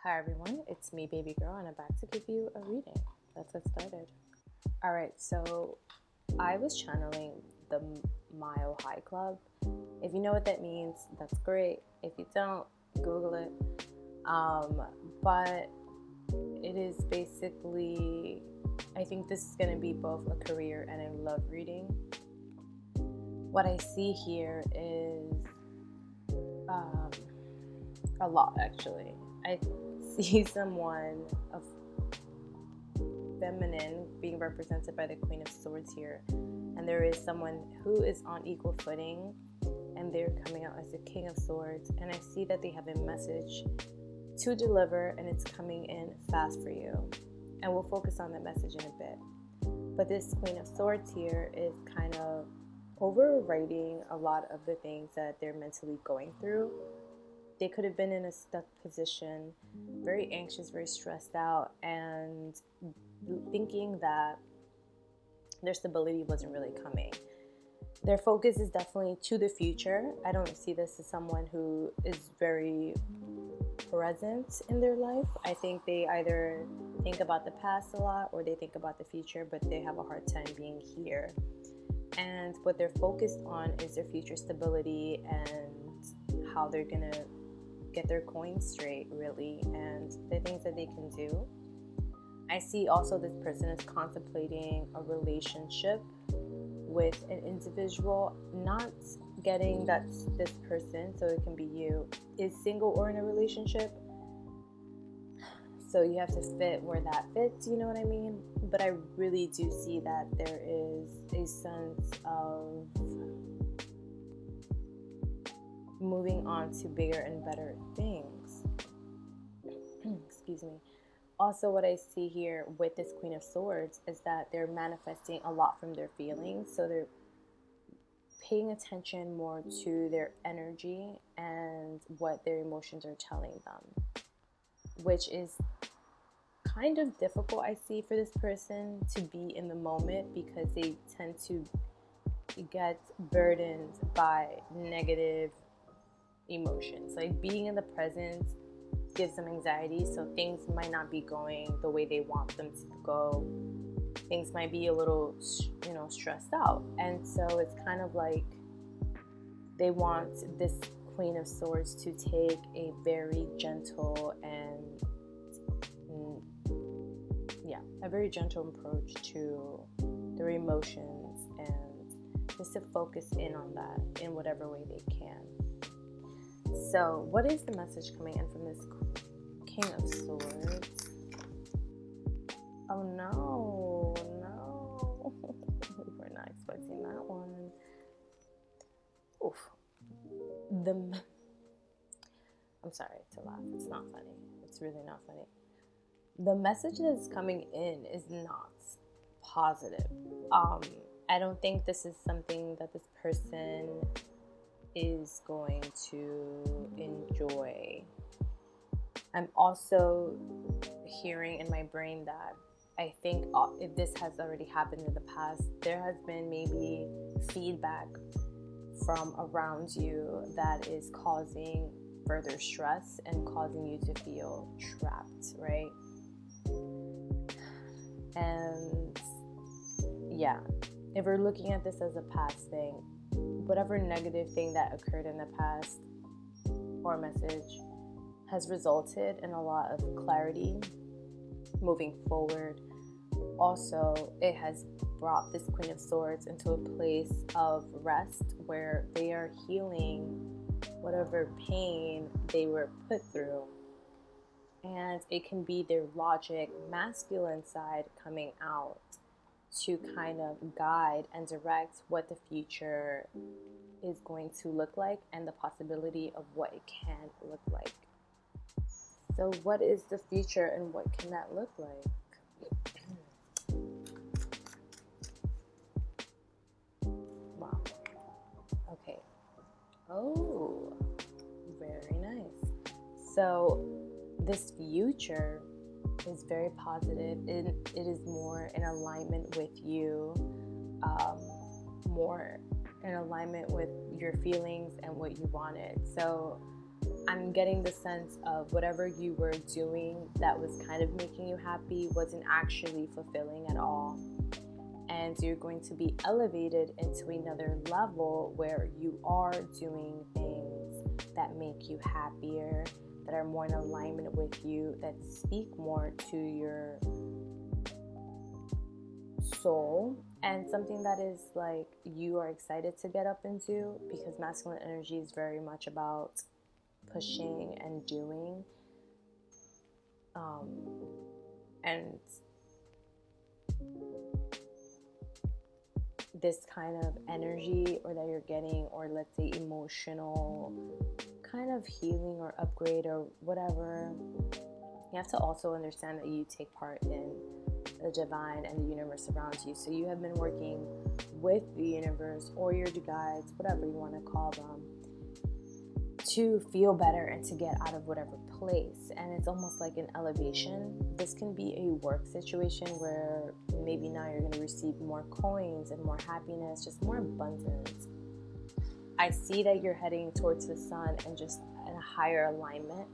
Hi everyone, it's me, Baby Girl, and I'm back to give you a reading. Let's get started. Alright, so I was channeling the Mile High Club. If you know what that means, that's great. If you don't, Google it. But it is basically, I think this is going to be both a career and a love reading. What I see here is a lot, actually. I see someone of feminine being represented by the Queen of Swords here, and there is someone who is on equal footing, and they're coming out as the King of Swords, and I see that they have a message to deliver, and it's coming in fast for you, and we'll focus on that message in a bit. But this Queen of Swords here is kind of overwriting a lot of the things that they're mentally going through. They could have been in a stuck position, very anxious, very stressed out, and thinking that their stability wasn't really coming. Their focus is definitely to the future. I don't see this as someone who is very present in their life. I think they either think about the past a lot or they think about the future, but they have a hard time being here. And what they're focused on is their future stability and how they're going to get their coins straight, really, and the things that they can do. I see also this person is contemplating a relationship with an individual, not getting that this person, so it can be you, is single or in a relationship. So you have to fit where that fits, you know what I mean? But I really do see that there is a sense of moving on to bigger and better things. Excuse me. Also, what I see here with this Queen of Swords is that they're manifesting a lot from their feelings. So they're paying attention more to their energy and what their emotions are telling them, which is kind of difficult, I see, for this person to be in the moment because they tend to get burdened by negative emotions. Like being in the present gives them anxiety, so things might not be going the way they want them to go. Things might be a little, stressed out, and so it's kind of like they want this Queen of Swords to take a very gentle and a very gentle approach to their emotions and just to focus in on that in whatever way they can. So, what is the message coming in from this King of Swords? Oh no, we were not expecting that one. Oof. I'm sorry to laugh. It's not funny. It's really not funny. The message that's coming in is not positive. I don't think this is something that this person is going to enjoy. I'm also hearing in my brain that I think if this has already happened in the past, there has been maybe feedback from around you that is causing further stress and causing you to feel trapped, right? And yeah, if we're looking at this as a past thing, whatever negative thing that occurred in the past or message has resulted in a lot of clarity moving forward. Also, it has brought this Queen of Swords into a place of rest where they are healing whatever pain they were put through. And it can be their logic, masculine side coming out to kind of guide and direct what the future is going to look like and the possibility of what it can look like. So what is the future and what can that look like? Wow. Okay. Oh, very nice. So this future is very positive. It is more in alignment with you, more in alignment with your feelings and what you wanted. So I'm getting the sense of whatever you were doing that was kind of making you happy wasn't actually fulfilling at all. And you're going to be elevated into another level where you are doing things that make you happier, that are more in alignment with you, that speak more to your soul, and something that is like you are excited to get up into, because masculine energy is very much about pushing and doing, and this kind of energy, or that you're getting, or let's say emotional kind of healing or upgrade or whatever, you have to also understand that you take part in the divine and the universe around you. So you have been working with the universe or your guides, whatever you want to call them, to feel better and to get out of whatever place. And it's almost like an elevation. This can be a work situation where maybe now you're going to receive more coins and more happiness, just more abundance. I see that you're heading towards the sun and just in a higher alignment.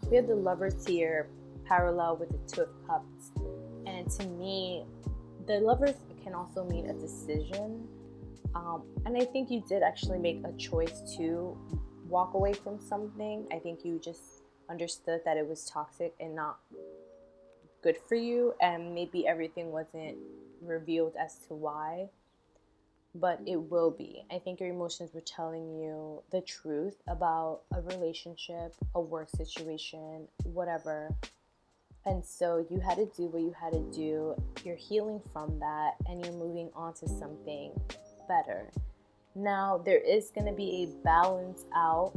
We have the Lovers here parallel with the Two of Cups. And to me, the Lovers can also mean a decision. And I think you did actually make a choice to walk away from something. I think you just understood that it was toxic and not good for you. And maybe everything wasn't revealed as to why. But it will be. I think your emotions were telling you the truth about a relationship, a work situation, whatever. And so you had to do what you had to do. You're healing from that and you're moving on to something better. Now, there is going to be a balance out.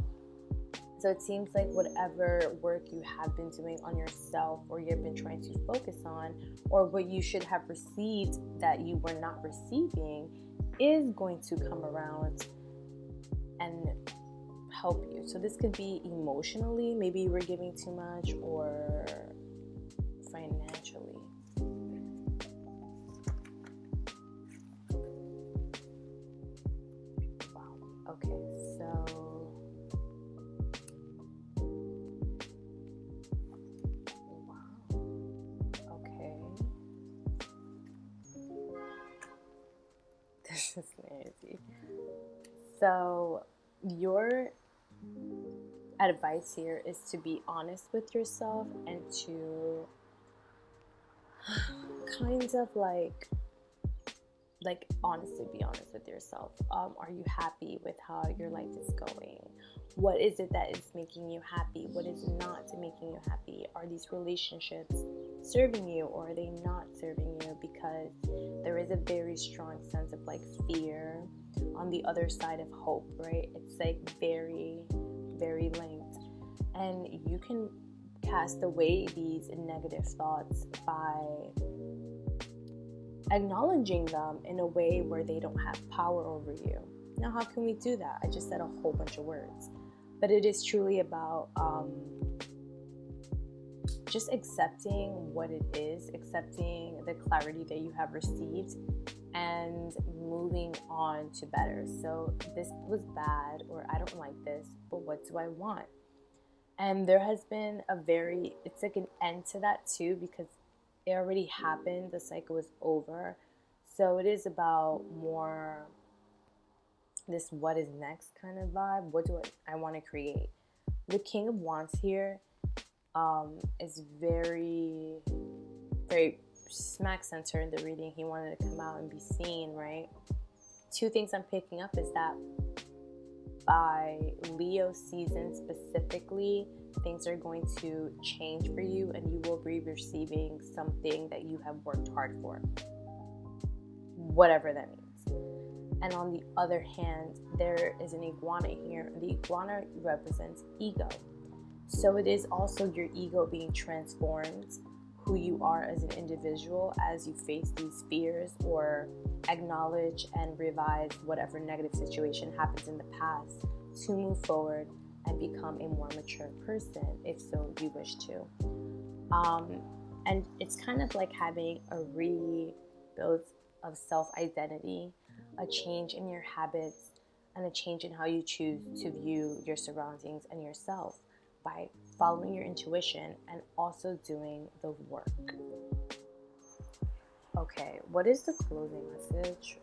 So it seems like whatever work you have been doing on yourself, or you've been trying to focus on, or what you should have received that you were not receiving, is going to come around and help you. So this could be emotionally, maybe you were giving too much, or financially. Wow. Okay, so wow. Okay. This is crazy. So your advice here is to be honest with yourself and to kind of like honestly be honest with yourself. Are you happy with how your life is going? What is it that is making you happy? What is not making you happy? Are these relationships serving you, or are they not serving you? Because there is a very strong sense of like fear on the other side of hope, right? It's like very, very linked. And you can cast away these negative thoughts by acknowledging them in a way where they don't have power over you. Now, how can we do that? I just said a whole bunch of words. But it is truly about just accepting what it is, accepting the clarity that you have received, and moving on to better. So this was bad, or I don't like this, but what do I want? And there has been it's like an end to that too, because it already happened. The cycle is over. So it is about more this what is next kind of vibe. What do I want to create? The King of Wands here is very, very smack center in the reading. He wanted to come out and be seen, right? Two things I'm picking up is that by Leo season specifically, things are going to change for you, and you will be receiving something that you have worked hard for, whatever that means. And on the other hand, there is an iguana here. The iguana represents ego. So it is also your ego being transformed, who you are as an individual, as you face these fears or acknowledge and revise whatever negative situation happens in the past to move forward and become a more mature person, if so you wish to. And it's kind of like having a rebuild of self-identity, a change in your habits, and a change in how you choose to view your surroundings and yourself. by following your intuition and also doing the work. Okay, what is the closing message?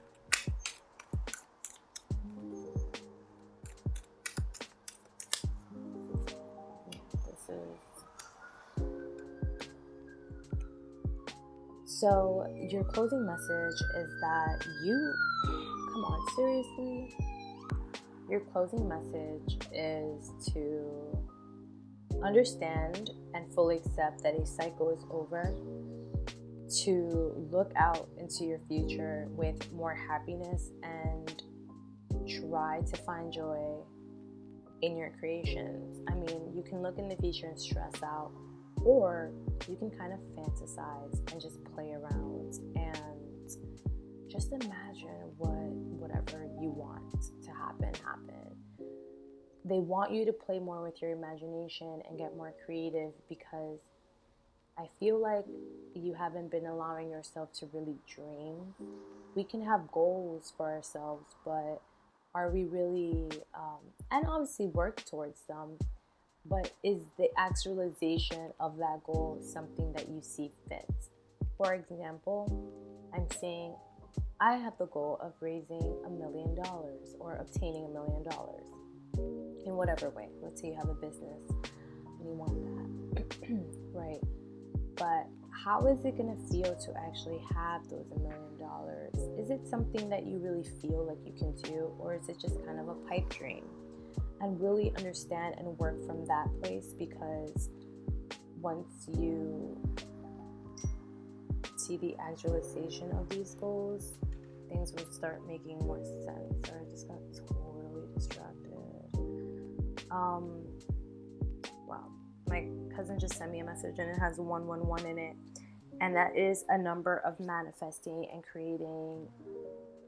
So your closing message is that come on, seriously? Your closing message is to understand and fully accept that a cycle is over, to look out into your future with more happiness and try to find joy in your creations. I mean, you can look in the future and stress out, or you can kind of fantasize and just play around and just imagine whatever you want to happen. They want you to play more with your imagination and get more creative, because I feel like you haven't been allowing yourself to really dream. We can have goals for ourselves, but are we really, and obviously work towards them, but is the actualization of that goal something that you see fit? For example, I'm saying I have the goal of raising $1 million or obtaining $1 million in whatever way. Let's say you have a business and you want that, right? But how is it going to feel to actually have those $1 million? Is it something that you really feel like you can do, or is it just kind of a pipe dream? And really understand and work from that place, because once you see the actualization of these goals, things will start making more sense. Sorry, I just got totally distracted. Wow, my cousin just sent me a message and it has 111 in it, and that is a number of manifesting and creating,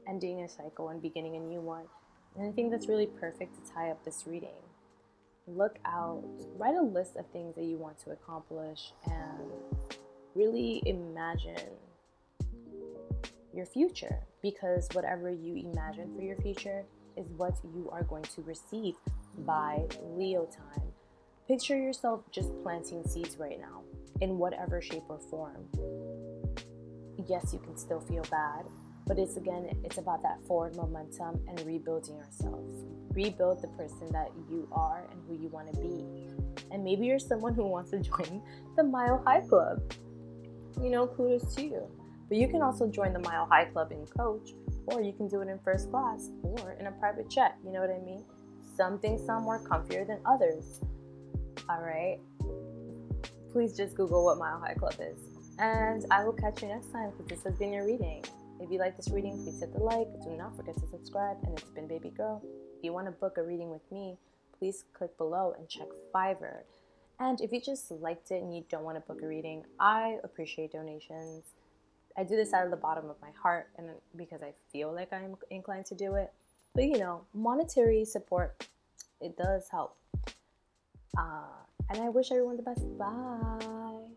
ending a cycle and beginning a new one. And I think that's really perfect to tie up this reading. Look out, write a list of things that you want to accomplish, and really imagine your future, because whatever you imagine for your future is what you are going to receive by Leo time. Picture yourself just planting seeds right now in whatever shape or form. Yes, you can still feel bad, but it's about that forward momentum and rebuilding yourselves. Rebuild the person that you are and who you want to be. And maybe you're someone who wants to join the Mile High Club. Kudos to you. But you can also join the Mile High Club in coach, or you can do it in first class or in a private jet. You know what I mean? Some things sound more comfier than others. All right? Please just Google what Mile High Club is. And I will catch you next time, because this has been your reading. If you like this reading, please hit the like. Do not forget to subscribe. And it's been Baby Girl. If you want to book a reading with me, please click below and check Fiverr. And if you just liked it and you don't want to book a reading, I appreciate donations. I do this out of the bottom of my heart, and because I feel like I'm inclined to do it. But monetary support, it does help. And I wish everyone the best. Bye.